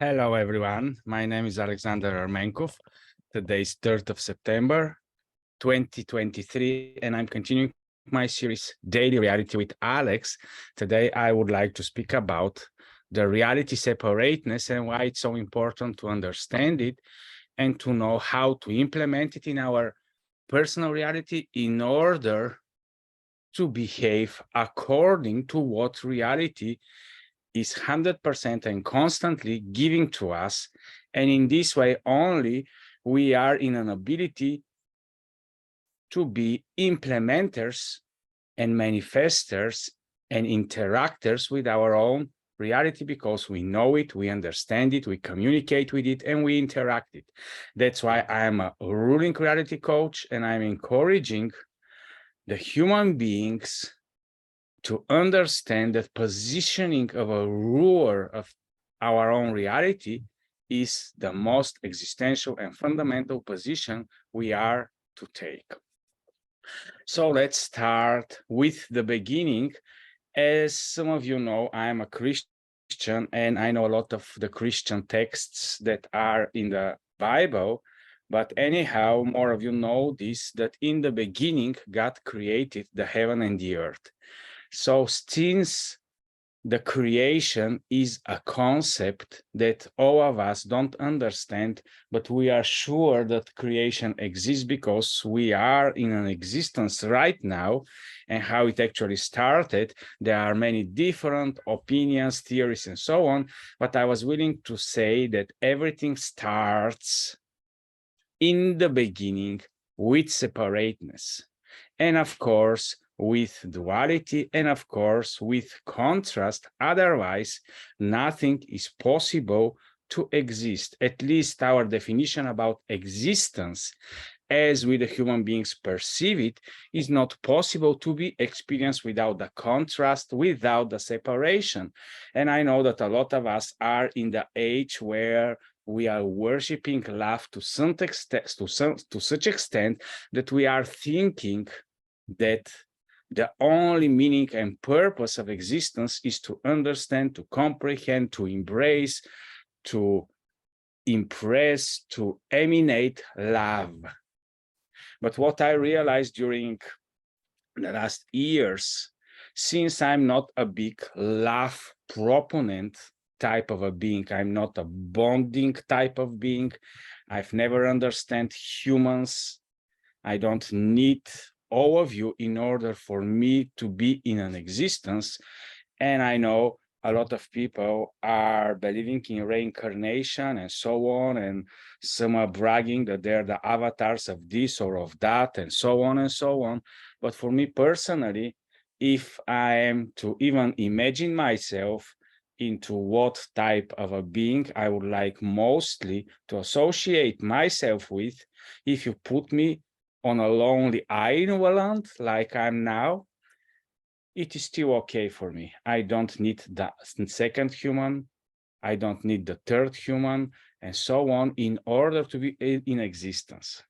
Hello, everyone. My name is Alexander Armenkov. Today is 3rd of September, 2023, and I'm continuing my series, Daily Reality with Alex. Today, I would like to speak about the reality separateness and why it's so important to understand it and to know how to implement it in our personal reality in order to behave according to what reality is 100% and constantly giving to us. And in this way only, we are in an ability to be implementers and manifestors and interactors with our own reality because we know it, we understand it, we communicate with it, and we interact it. That's why I am a ruling reality coach, and I'm encouraging the human beings to understand that positioning of a ruler of our own reality is the most existential and fundamental position we are to take. So let's start with the beginning. As some of you know, I am a Christian, and I know a lot of the Christian texts that are in the Bible. But anyhow, more of you know this, that in the beginning, God created the heaven and the earth. So since the creation is a concept that all of us don't understand, but we are sure that creation exists because we are in an existence right now, and how it actually started. There are many different opinions, theories, and so on, but I was willing to say that everything starts in the beginning with separateness. And of course, with duality, and of course, with contrast. Otherwise, nothing is possible to exist. At least our definition about existence, as we the human beings perceive it, is not possible to be experienced without the contrast, without the separation. And I know that a lot of us are in the age where we are worshiping love to such extent that we are thinking that the only meaning and purpose of existence is to understand, to comprehend, to embrace, to impress, to emanate love. But what I realized during the last years, since I'm not a big love proponent type of a being, I'm not a bonding type of being, I've never understand humans, I don't need all of you in order for me to be in an existence. And I know a lot of people are believing in reincarnation and so on, and some are bragging that they're the avatars of this or of that, and so on and so on. But for me personally, if I am to even imagine myself into what type of a being I would like mostly to associate myself with, if you put me on a lonely island like I'm now, it is still okay for me. I don't need the second human, I don't need the third human, and so on, in order to be in existence.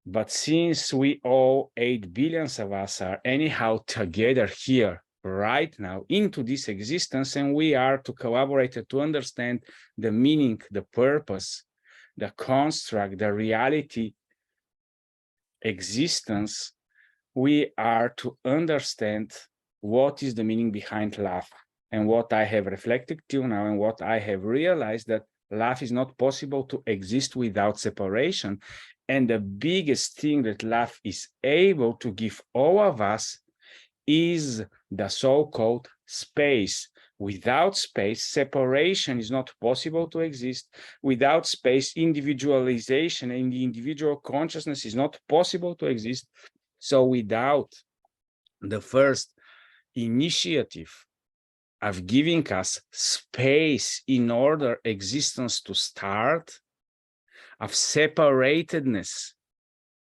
But since we all 8 billions of us are anyhow together here right now into this existence, and we are to collaborate to understand the meaning, the purpose, the construct, the reality existence, we are to understand what is the meaning behind love. And what I have reflected till now, and what I have realized, that love is not possible to exist without separation. And the biggest thing that love is able to give all of us is the so-called space. Without space, separation is not possible to exist. Without space, individualization and the individual consciousness is not possible to exist. So without the first initiative of giving us space in order existence to start, of separatedness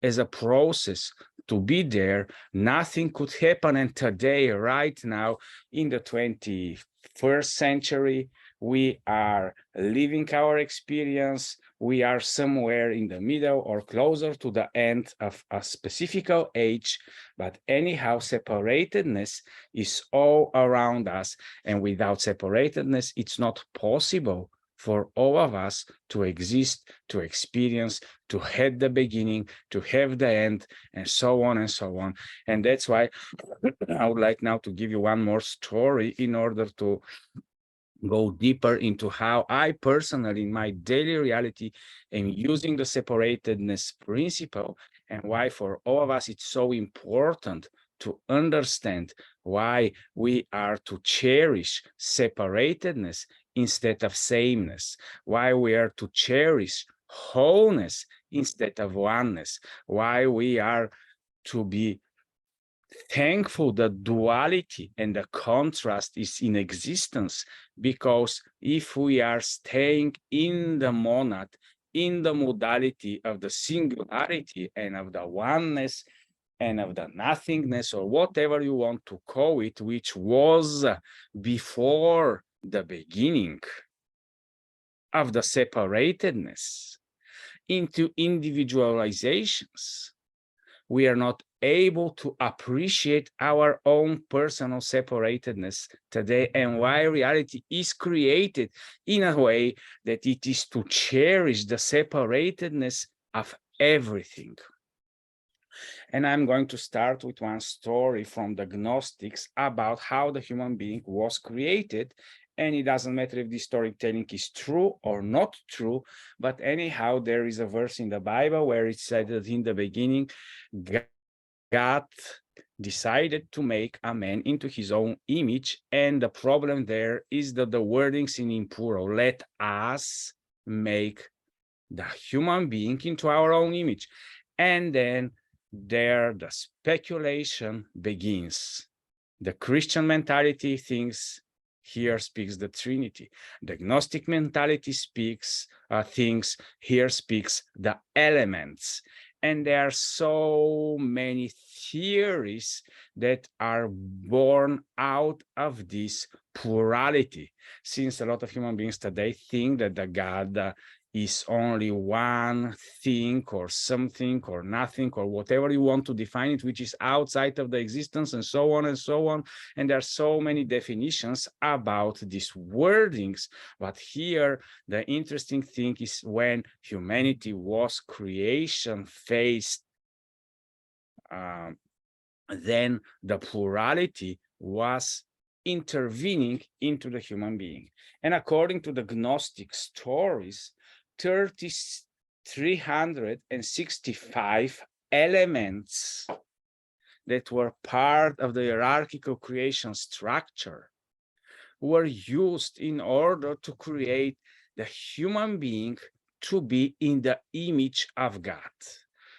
as a process to be there, nothing could happen. And today, right now, in the 21st century, we are living our experience. We are somewhere in the middle or closer to the end of a specific age. But anyhow, separatedness is all around us. And without separatedness, it's not possible for all of us to exist, to experience, to have the beginning, to have the end, and so on and so on. And that's why I would like now to give you one more story in order to go deeper into how I personally, in my daily reality, am using the separatedness principle, and why for all of us it's so important to understand why we are to cherish separatedness instead of sameness, why we are to cherish wholeness instead of oneness, why we are to be thankful that duality and the contrast is in existence, because if we are staying in the monad, in the modality of the singularity and of the oneness and of the nothingness, or whatever you want to call it, which was before the beginning of the separatedness, into individualizations, we are not able to appreciate our own personal separatedness today, and why reality is created in a way that it is to cherish the separatedness of everything. And I'm going to start with one story from the Gnostics about how the human being was created. And it doesn't matter if this storytelling is true or not true, but anyhow, there is a verse in the Bible where it said that in the beginning, God decided to make a man into his own image. And the problem there is that the wordings in plural, let us make the human being into our own image. And then there the speculation begins. The Christian mentality thinks here speaks the Trinity. The Gnostic mentality speaks thinks here speaks the elements. And there are so many theories that are born out of this plurality, since a lot of human beings today think that the God is only one thing or something or nothing or whatever you want to define it, which is outside of the existence, and so on and so on. And there are so many definitions about these wordings. But here, the interesting thing is when humanity was creation faced, then the plurality was intervening into the human being. And according to the Gnostic stories, 365 elements that were part of the hierarchical creation structure were used in order to create the human being to be in the image of God.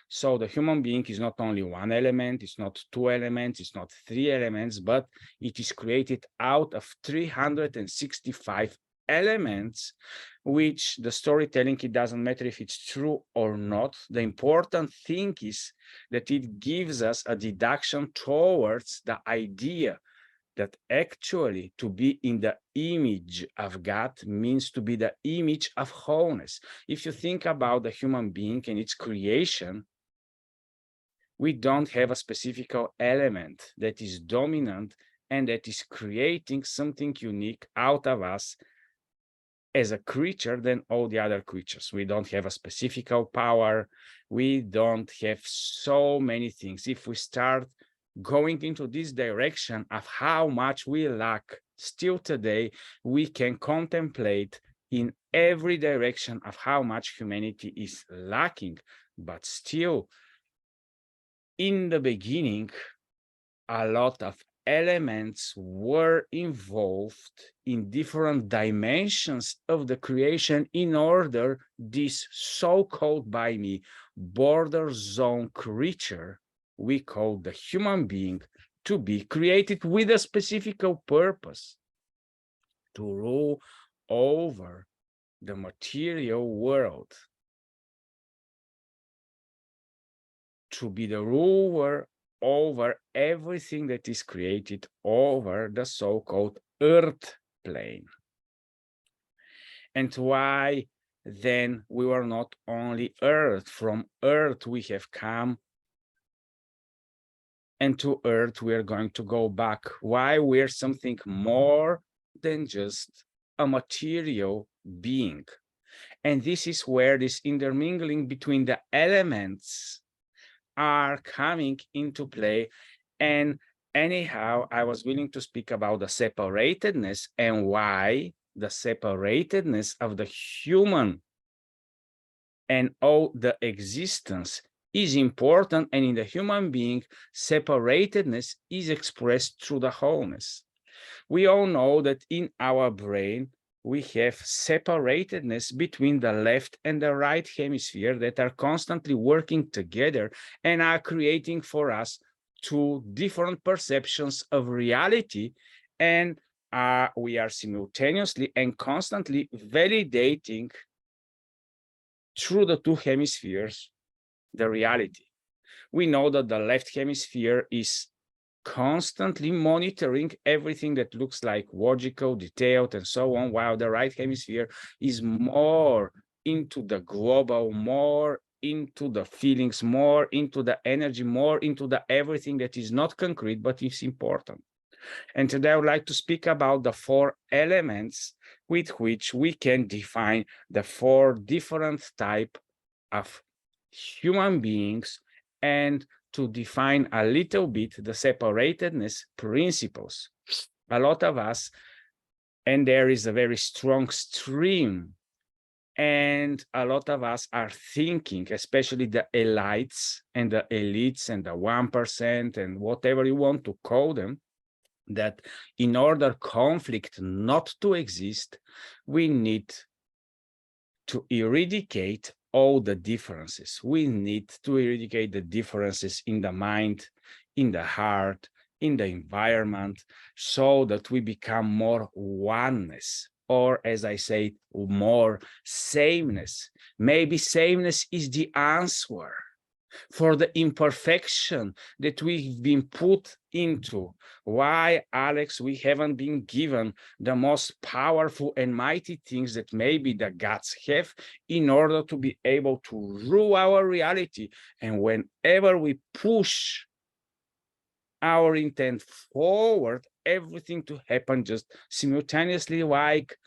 So the human being is not only one element, it's not two elements, it's not three elements, but it is created out of 365 elements, which the storytelling, it doesn't matter if it's true or not. The important thing is that it gives us a deduction towards the idea that actually to be in the image of God means to be the image of wholeness. If you think about the human being and its creation, we don't have a specific element that is dominant and that is creating something unique out of us as a creature than all the other creatures. We don't have a specific power. We don't have so many things. If we start going into this direction of how much we lack still today, we can contemplate in every direction of how much humanity is lacking. But still, in the beginning, a lot of elements were involved in different dimensions of the creation in order this so-called by me border zone creature we call the human being to be created with a specific purpose, to rule over the material world, to be the ruler over everything that is created over the so-called earth plane. And why then we were not only earth? From earth we have come, and to earth we are going to go back. Why we're something more than just a material being. And this is where this intermingling between the elements are coming into play. And anyhow, I was willing to speak about the separatedness and why the separatedness of the human and all the existence is important. And in the human being, separatedness is expressed through the wholeness. We all know that in our brain, we have separatedness between the left and the right hemisphere that are constantly working together and are creating for us two different perceptions of reality. And we are simultaneously and constantly validating through the two hemispheres the reality. We know that the left hemisphere is constantly monitoring everything that looks like logical, detailed, and so on, while the right hemisphere is more into the global, more into the feelings, more into the energy, more into the everything that is not concrete, but is important. And today I would like to speak about the four elements with which we can define the four different types of human beings, and to define a little bit the separatedness principles. A lot of us, and there is a very strong stream, and a lot of us are thinking, especially the elites and the 1% and whatever you want to call them, that in order conflict not to exist, we need to eradicate all the differences. We need to eradicate the differences in the mind, in the heart, in the environment, so that we become more oneness, or as I say, more sameness. Maybe sameness is the answer for the imperfection that we've been put into. Why, Alex, we haven't been given the most powerful and mighty things that maybe the gods have in order to be able to rule our reality. And whenever we push our intent forward, everything to happen just simultaneously, like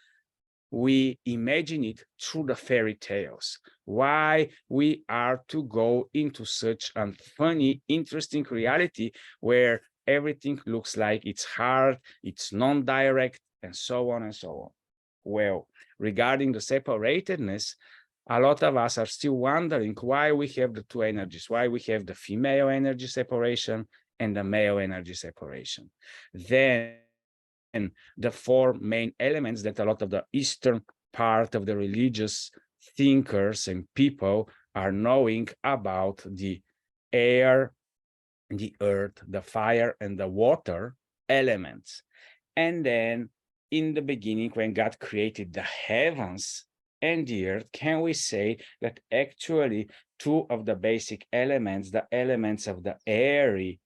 we imagine it through the fairy tales. Why we are to go into such a funny, interesting reality where everything looks like it's hard, it's non-direct, and so on and so on. Well, regarding the separatedness, a lot of us are still wondering why we have the two energies, why we have the female energy separation and the male energy separation. Then the four main elements that a lot of the Eastern part of the religious thinkers and people are knowing about: the air, the earth, the fire, and the water elements. And then in the beginning, when God created the heavens and the earth, can we say that actually two of the basic elements, the elements of the airy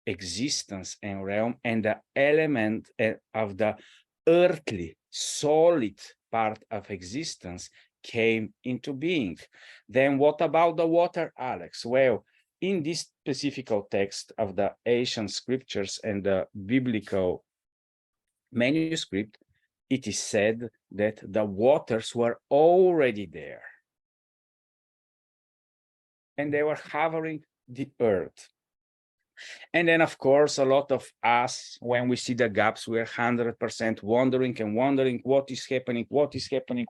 existence and realm, and the element of the earthly solid part of existence, came into being? Then what about the water, Alex? Well, in this specific text of the ancient scriptures and the biblical manuscript, it is said that the waters were already there and they were covering the earth. And then, of course, a lot of us, when we see the gaps, we're 100% wondering what is happening,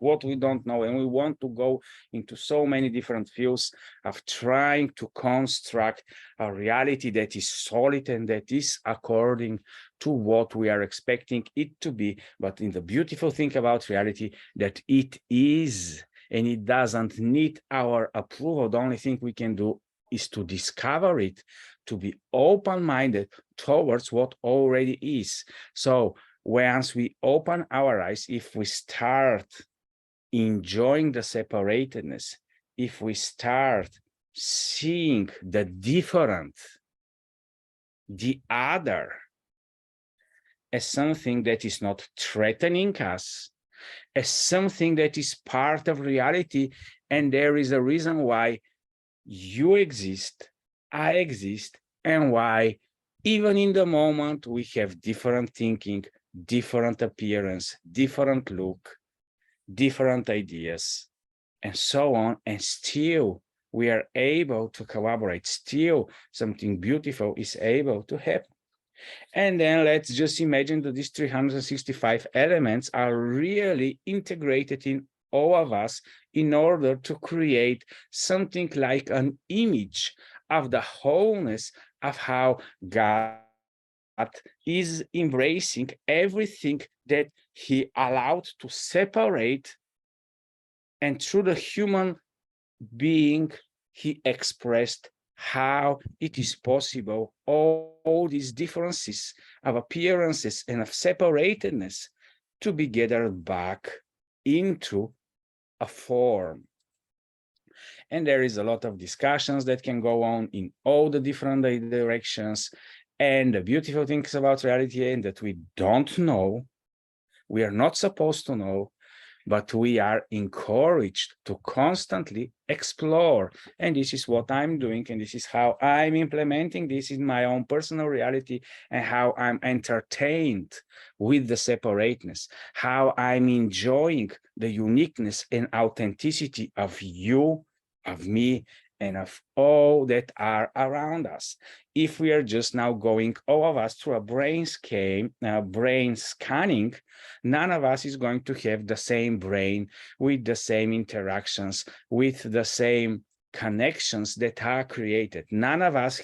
what we don't know. And we want to go into so many different fields of trying to construct a reality that is solid and that is according to what we are expecting it to be. But in the beautiful thing about reality, that it is, and it doesn't need our approval. The only thing we can do is to discover it, to be open-minded towards what already is. So once we open our eyes, if we start enjoying the separatedness, if we start seeing the different, the other, as something that is not threatening us, as something that is part of reality, and there is a reason why you exist, I exist, and why even in the moment we have different thinking, different appearance, different look, different ideas, and so on. And still we are able to collaborate. Still something beautiful is able to happen. And then let's just imagine that these 365 elements are really integrated in all of us in order to create something like an image of the wholeness of how God is embracing everything that he allowed to separate, and through the human being he expressed how it is possible all these differences of appearances and of separatedness to be gathered back into a form. And there is a lot of discussions that can go on in all the different directions. And the beautiful things about reality is that we don't know, we are not supposed to know, but we are encouraged to constantly explore. And this is what I'm doing, and this is how I'm implementing this in my own personal reality, and how I'm entertained with the separateness, how I'm enjoying the uniqueness and authenticity of you, of me, and of all that are around us. If we are just now going, all of us, through a brain scanning, none of us is going to have the same brain with the same interactions, with the same connections that are created. None of us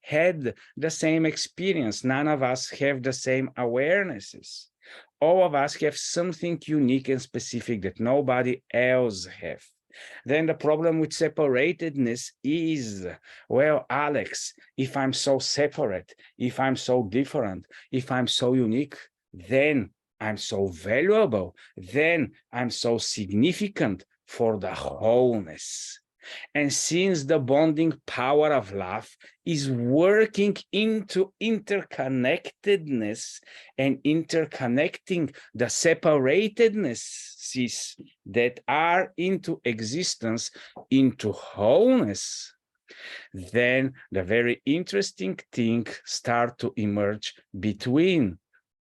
had the same experience. None of us have the same awarenesses. All of us have something unique and specific that nobody else have. Then the problem with separatedness is, well, Alex, if I'm so separate, if I'm so different, if I'm so unique, then I'm so valuable, then I'm so significant for the wholeness. And since the bonding power of love is working into interconnectedness and interconnecting the separatednesses that are into existence into wholeness, then the very interesting thing start to emerge between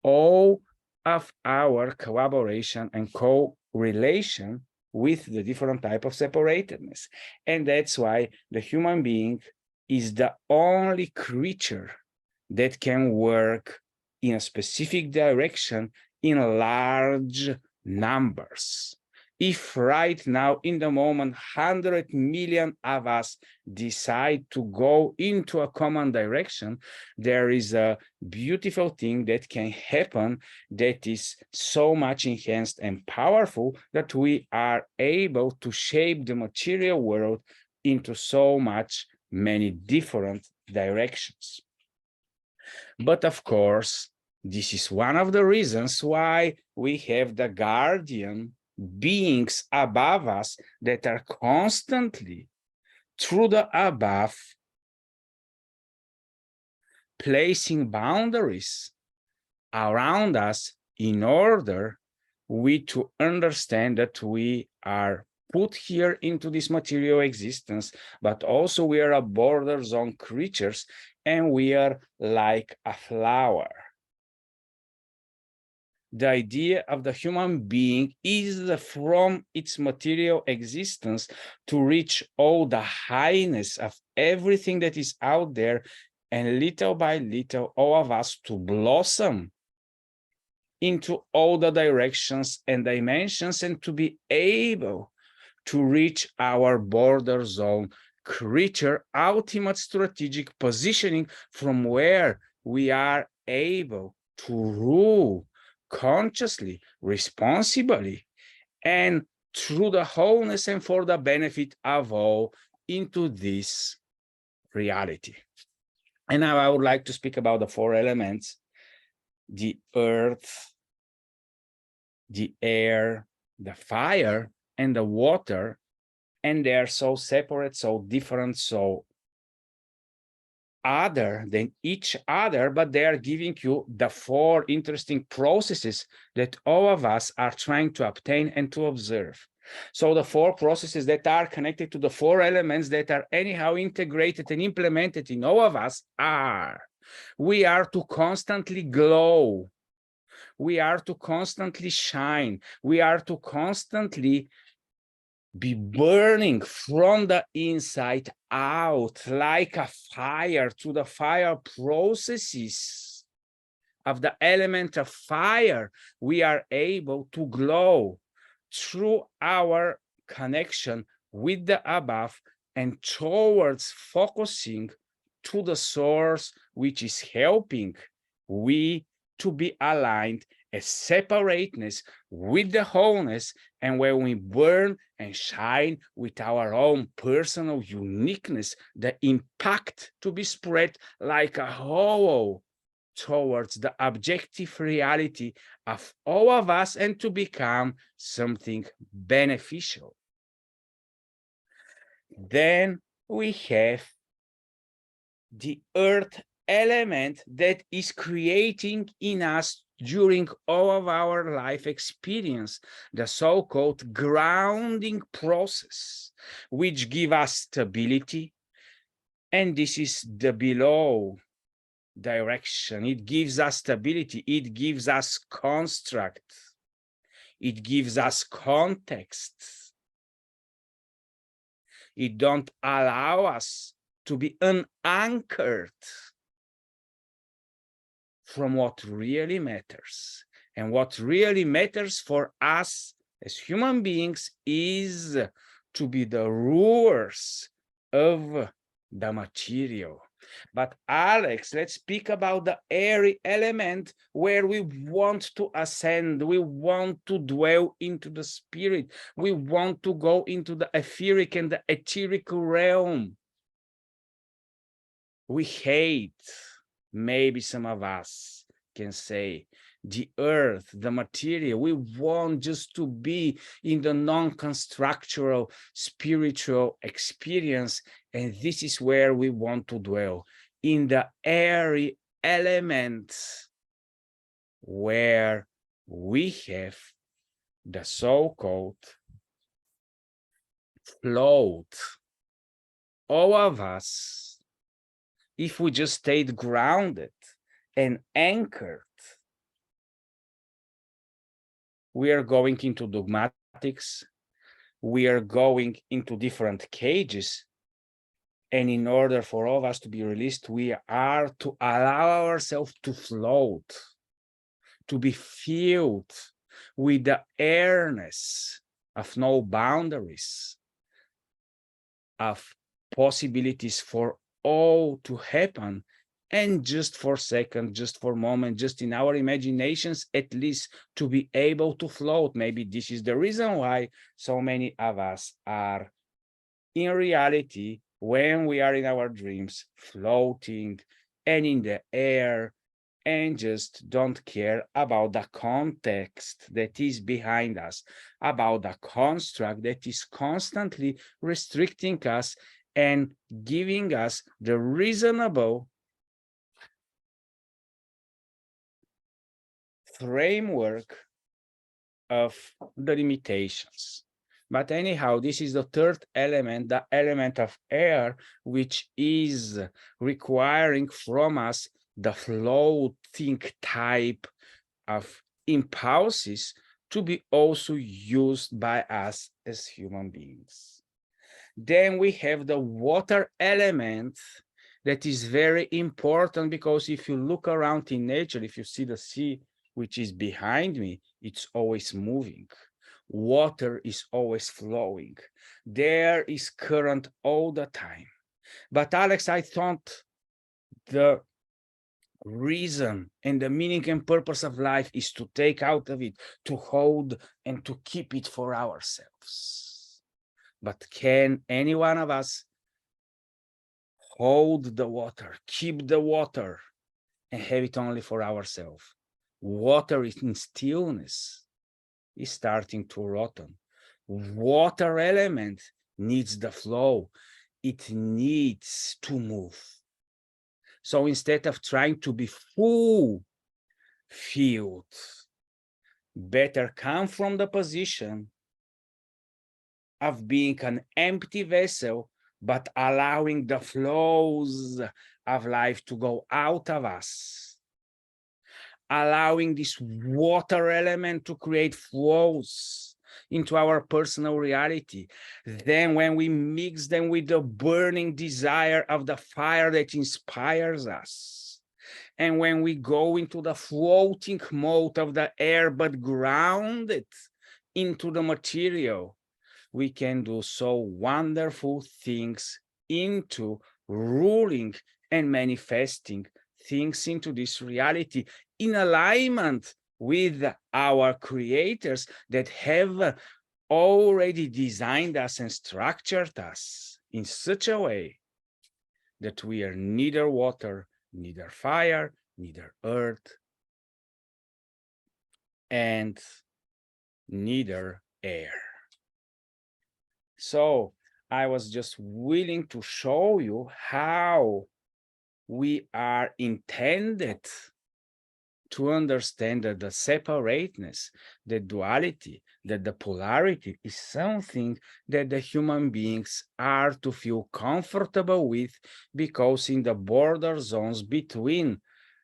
all of our collaboration and co-relation with the different type of separatedness. And that's why the human being is the only creature that can work in a specific direction in large numbers. If right now, in the moment, 100 million of us decide to go into a common direction, there is a beautiful thing that can happen that is so much enhanced and powerful that we are able to shape the material world into so many different directions. But of course, this is one of the reasons why we have the guardian beings above us that are constantly, through the above, placing boundaries around us in order to understand that we are put here into this material existence, but also we are a border zone creatures, and we are like a flower. The idea of the human being is from its material existence to reach all the highness of everything that is out there, and little by little, all of us to blossom into all the directions and dimensions, and to be able to reach our border zone creature ultimate strategic positioning, from where we are able to rule consciously, responsibly, and through the wholeness and for the benefit of all into this reality. And now I would like to speak about the four elements: the earth, the air, the fire, and the water. And they are so separate, so different, so other than each other, but they are giving you the four interesting processes that all of us are trying to obtain and to observe. So the four processes that are connected to the four elements that are anyhow integrated and implemented in all of us are: we are to constantly glow. We are to constantly shine. We are to constantly be burning from the inside out like a fire through the fire processes of the element of fire. We are able to glow through our connection with the above and towards focusing to the source, which is helping we to be aligned as separateness with the wholeness. And when we burn and shine with our own personal uniqueness, the impact to be spread like a halo towards the objective reality of all of us and to become something beneficial. Then we have the earth element that is creating in us during all of our life experience, the so-called grounding process, which give us stability. And this is the below direction. It gives us stability. It gives us construct. It gives us context. It don't allow us to be unanchored from what really matters. And what really matters for us as human beings is to be the rulers of the material. But Alex, let's speak about the airy element where we want to ascend. We want to dwell into the spirit. We want to go into the etheric and the etherical realm. We hate, maybe some of us can say, the earth, the material. We want just to be in the non-constructural spiritual experience. And this is where we want to dwell, in the airy elements, where we have the so-called float. All of us, if we just stayed grounded and anchored, we are going into dogmatics, we are going into different cages. And in order for all of us to be released, we are to allow ourselves to float, to be filled with the airness of no boundaries, of possibilities for all to happen. And just for seconds, just for a moment, just in our imaginations, at least to be able to float. Maybe this is the reason why so many of us are in reality, when we are in our dreams, floating and in the air, and just don't care about the context that is behind us, about the construct that is constantly restricting us and giving us the reasonable framework of the limitations. But anyhow, this is the third element, the element of air, which is requiring from us the floating type of impulses to be also used by us as human beings. Then we have the water element that is very important, because if you look around in nature, if you see the sea, which is behind me, it's always moving. Water is always flowing. There is current all the time. But Alex, I thought the reason and the meaning and purpose of life is to take out of it, to hold and to keep it for ourselves. But can any one of us hold the water, keep the water, and have it only for ourselves? Water in stillness is starting to rotten. Water element needs the flow. It needs to move. So instead of trying to be full filled, better come from the position of being an empty vessel, but allowing the flows of life to go out of us, allowing this water element to create flows into our personal reality. Then when we mix them with the burning desire of the fire that inspires us, and when we go into the floating mode of the air, but grounded into the material, we can do so wonderful things into ruling and manifesting things into this reality in alignment with our creators that have already designed us and structured us in such a way that we are neither water, neither fire, neither earth, and neither air. So I was just willing to show you how we are intended to understand that the separateness, the duality, that the polarity is something that the human beings are to feel comfortable with, because in the border zones between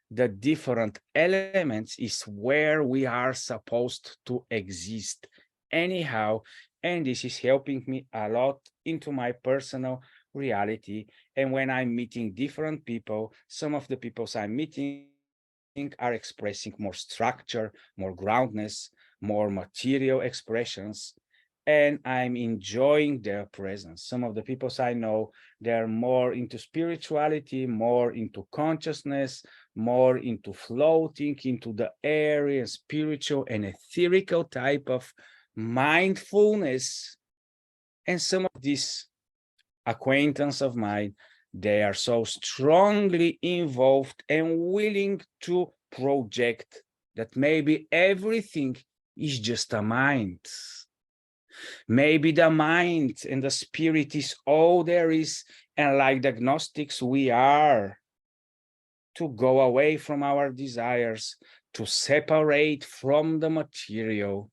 the different elements is where we are supposed to exist anyhow. And this is helping me a lot into my personal reality. And when I'm meeting different people, some of the people I'm meeting are expressing more structure, more groundness, more material expressions, and I'm enjoying their presence. Some of the people I know, they're more into spirituality, more into consciousness, more into floating into the area, spiritual and etherical type of mindfulness. And some of these acquaintance of mine, they are so strongly involved and willing to project that maybe everything is just a mind. Maybe the mind and the spirit is all there is, and like the Gnostics, we are to go away from our desires, to separate from the material,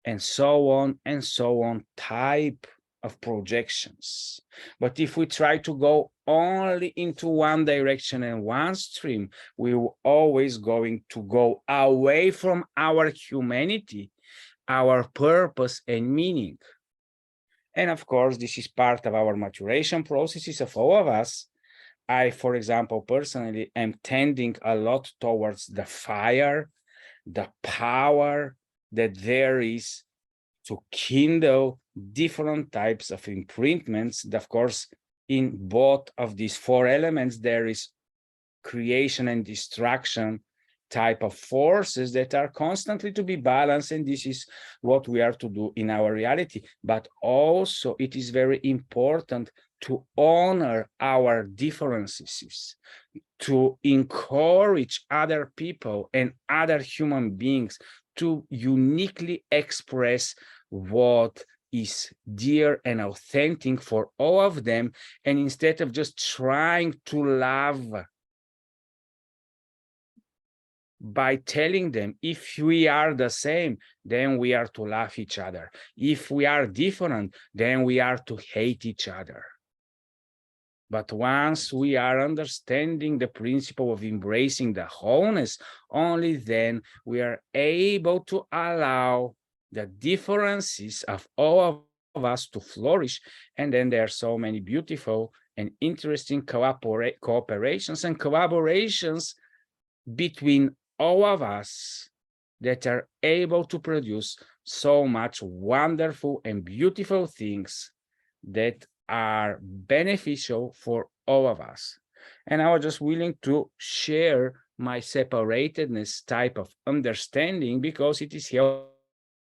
and so on type of projections. But if we try to go only into one direction and one stream, we will always going to go away from our humanity, our purpose and meaning. And of course, this is part of our maturation processes of all of us. I, for example, personally am tending a lot towards the fire, the power that there is to kindle different types of imprints. Of course, in both of these four elements, there is creation and destruction type of forces that are constantly to be balanced, and this is what we are to do in our reality. But also it is very important to honor our differences, to encourage other people and other human beings to uniquely express what is dear and authentic for all of them, and instead of just trying to love by telling them, if we are the same, then we are to love each other. If we are different, then we are to hate each other. But once we are understanding the principle of embracing the wholeness, only then we are able to allow the differences of all of us to flourish. And then there are so many beautiful and interesting cooperations and collaborations between all of us that are able to produce so much wonderful and beautiful things that are beneficial for all of us. And I was just willing to share my separatedness type of understanding because it is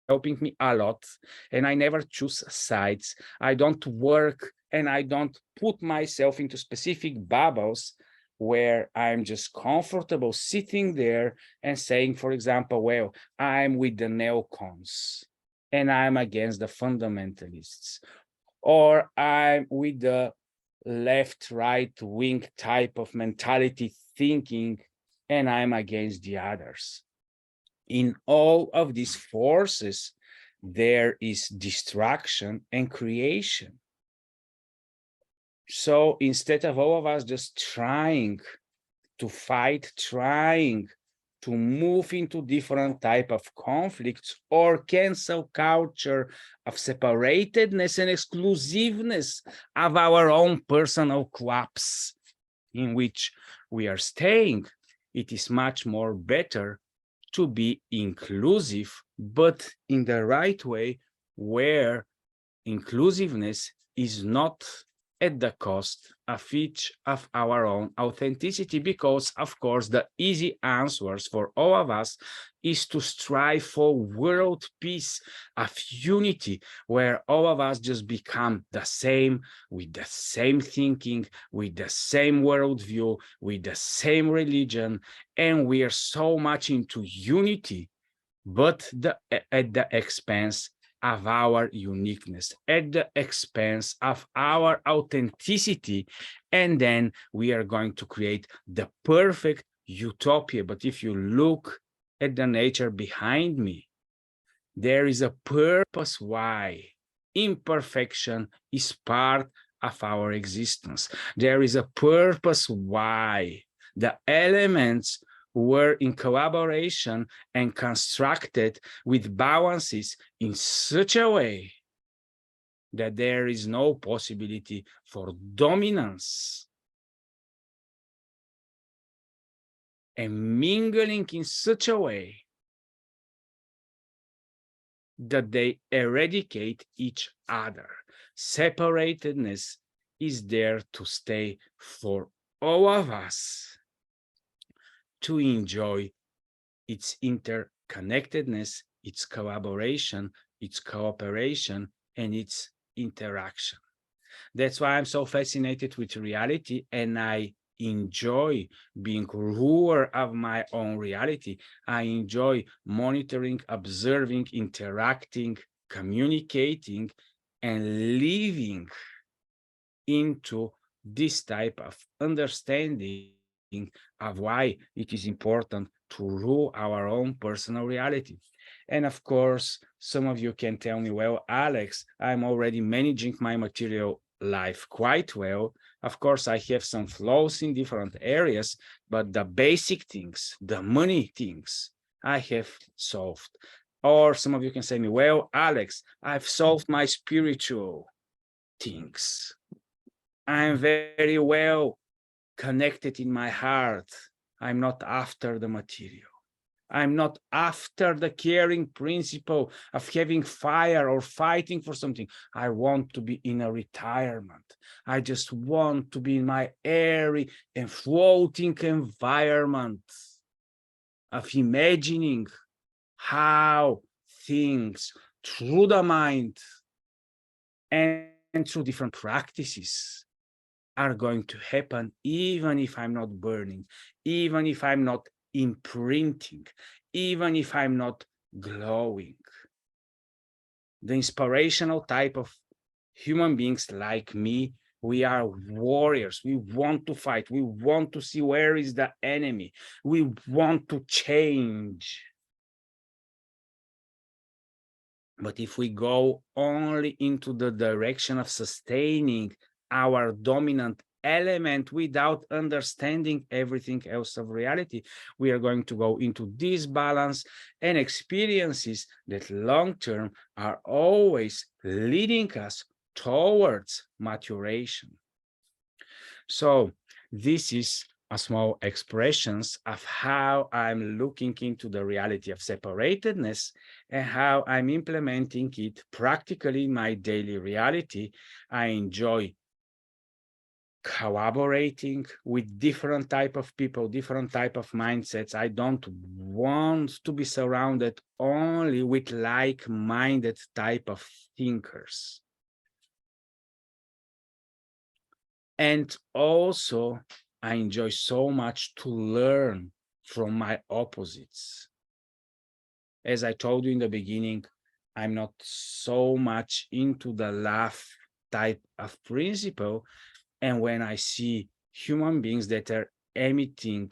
helping me a lot. And I never choose sides. I don't work and I don't put myself into specific bubbles where I'm just comfortable sitting there and saying, for example, well, I'm with the neocons and I'm against the fundamentalists, or I'm with the left, right wing type of mentality thinking and I'm against the others. In all of these forces, there is destruction and creation. So instead of all of us just trying to fight, trying to move into different type of conflicts or cancel culture of separatedness and exclusiveness of our own personal clubs in which we are staying. It is much more better to be inclusive, but in the right way, where inclusiveness is not at the cost of each of our own authenticity, because of course the easy answers for all of us is to strive for world peace, of unity, where all of us just become the same, with the same thinking, with the same worldview, with the same religion, and we are so much into unity, but at the expense of our uniqueness, at the expense of our authenticity. And then we are going to create the perfect utopia. But if you look at the nature behind me, there is a purpose why imperfection is part of our existence. There is a purpose why the elements were in collaboration and constructed with balances in such a way that there is no possibility for dominance, and mingling in such a way that they eradicate each other. Separatedness is there to stay for all of us to enjoy its interconnectedness, its collaboration, its cooperation, and its interaction. That's why I'm so fascinated with reality, and I enjoy being ruler of my own reality. I enjoy monitoring, observing, interacting, communicating, and living into this type of understanding of why it is important to rule our own personal reality. And of course, some of you can tell me, well, Alex, I'm already managing my material life quite well. Of course, I have some flaws in different areas, but the basic things, the money things, I have solved. Or some of you can say me, well, Alex, I've solved my spiritual things. I'm very well connected in my heart. I'm not after the material. I'm not after the caring principle of having fire or fighting for something. I want to be in a retirement. I just want to be in my airy and floating environment of imagining how things through the mind and through different practices are going to happen, even if I'm not burning, even if I'm not imprinting, even if I'm not glowing. The inspirational type of human beings like me, we are warriors. We want to fight. We want to see where is the enemy. We want to change. But if we go only into the direction of sustaining our dominant element without understanding everything else of reality, we are going to go into disbalance and experiences that long-term are always leading us towards maturation. So this is a small expressions of how I'm looking into the reality of separatedness and how I'm implementing it practically in my daily reality. I enjoy collaborating with different type of people, different type of mindsets. I don't want to be surrounded only with like-minded type of thinkers. And also, I enjoy so much to learn from my opposites. As I told you in the beginning, I'm not so much into the love type of principle. And when I see human beings that are emitting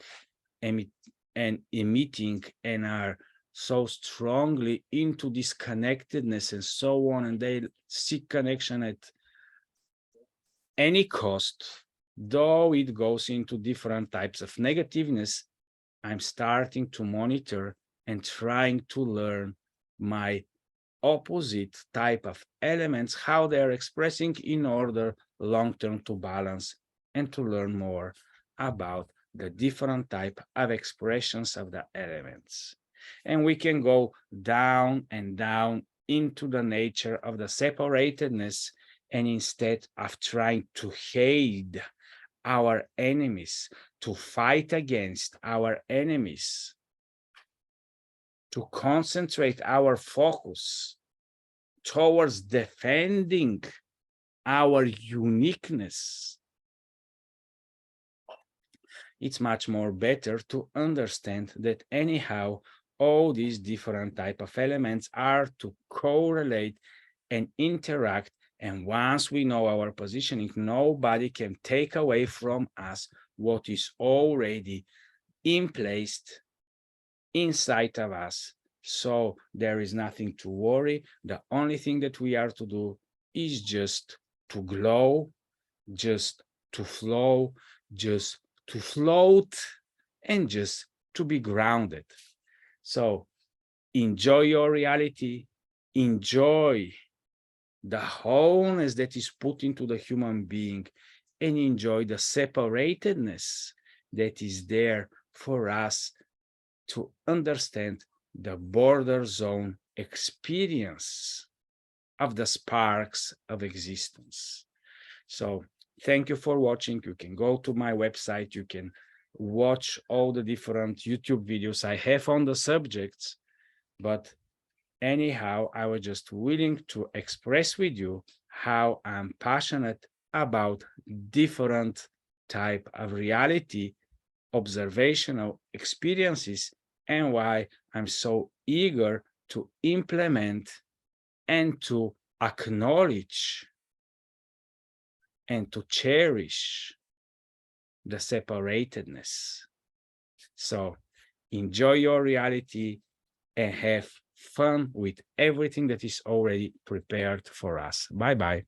and are so strongly into this connectedness and so on, and they seek connection at any cost, though it goes into different types of negativeness, I'm starting to monitor and trying to learn my opposite type of elements, how they're expressing in order long-term to balance and to learn more about the different type of expressions of the elements. And we can go down and down into the nature of the separatedness, and instead of trying to hate our enemies, to fight against our enemies, to concentrate our focus towards defending our uniqueness, it's much more better to understand that anyhow all these different type of elements are to correlate and interact, and once we know our positioning, nobody can take away from us what is already in place inside of us. So there is nothing to worry. The only thing that we are to do is just to glow, just to flow, just to float, and just to be grounded. So enjoy your reality, enjoy the wholeness that is put into the human being, and enjoy the separatedness that is there for us to understand the border zone experience of the sparks of existence. So thank you for watching. You can go to my website. You can watch all the different YouTube videos I have on the subjects. But anyhow, I was just willing to express with you how I'm passionate about different type of reality, observational experiences, and why I'm so eager to implement and to acknowledge and to cherish the separatedness. So enjoy your reality and have fun with everything that is already prepared for us. Bye-bye.